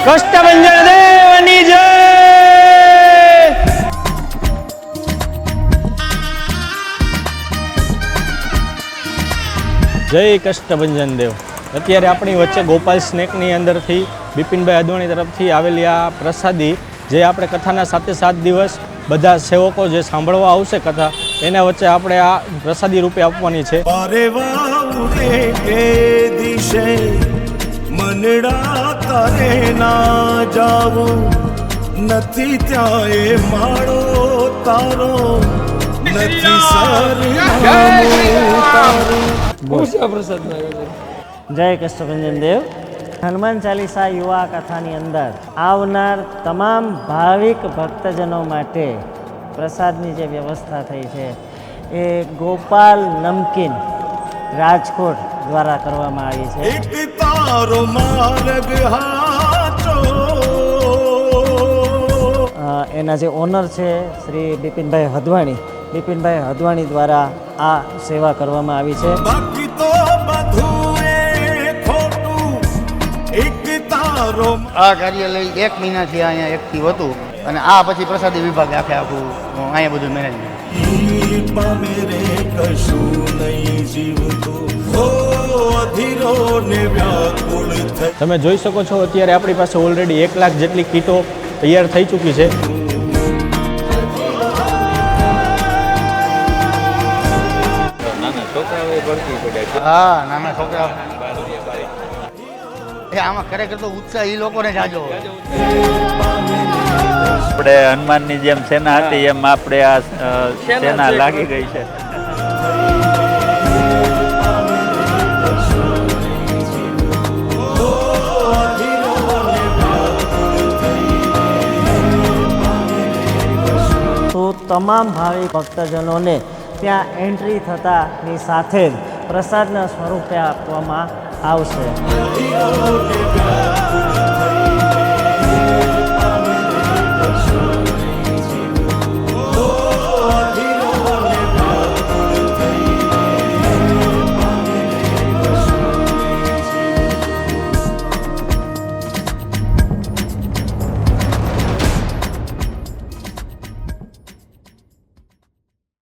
કષ્ટભંજન દેવની જય. જય કષ્ટભંજન દેવ. અત્યારે આપણી વચ્ચે ગોપાલ સ્નેકની અંદરથી બિપિનભાઈ અદવાણી તરફથી આવેલી આ પ્રસાદી, જે આપણે કથાના 7 દિવસ બધા સેવકો જે સાંભળવા આવશે કથા, એના વચ્ચે આપણે આ પ્રસાદી રૂપે આપવાની છે. મનડા તારે ના જાવું નથી, ત્યાં એ માળો તારો નથી જય કષ્ટભંજન દેવ. હનુમાન ચાલીસા યુવા કથાની અંદર આવનાર તમામ ભાવિક ભક્તજનો માટે પ્રસાદની જે વ્યવસ્થા થઈ છે એ ગોપાલ નમકીન રાજકોટ દ્વારા કરવામાં આવી છે. એક તારો માર્ગ હાચો. એના જે ઓનર છે શ્રી બિપિનભાઈ હદવાણી દ્વારા આ સેવા કરવામાં આવી છે. બાકી તો બધું એ ખોટું. એક તારો આ કાર્યાલય 1 મહિનાથી અહીંયા એક્ટિવ હતું અને આ પછી પ્રસાદી વિભાગ આખું અહીંયા બધું મેનેજમેન્ટ. મેરે કશું નહીં જીવતું, અધીરો ને વ્યાકુળ થઈ. તમે જોઈ શકો છો અત્યારે આપણી પાસે ઓલરેડી 1 લાખ જેટલી કીટો તૈયાર થઈ ચૂકી છે. હા, નાના છોકરા આમાં ખરેખર તો ઉત્સાહ એ લોકોને જાજો. આપણે હનુમાનની જેમ સેના હતી એમ આપણે આ સેના લાગી ગઈ છે. તો તમામ ભાવિક ભક્તજનોને ત્યાં એન્ટ્રી થતાની સાથે જ પ્રસાદના સ્વરૂપે આપવામાં આવશે.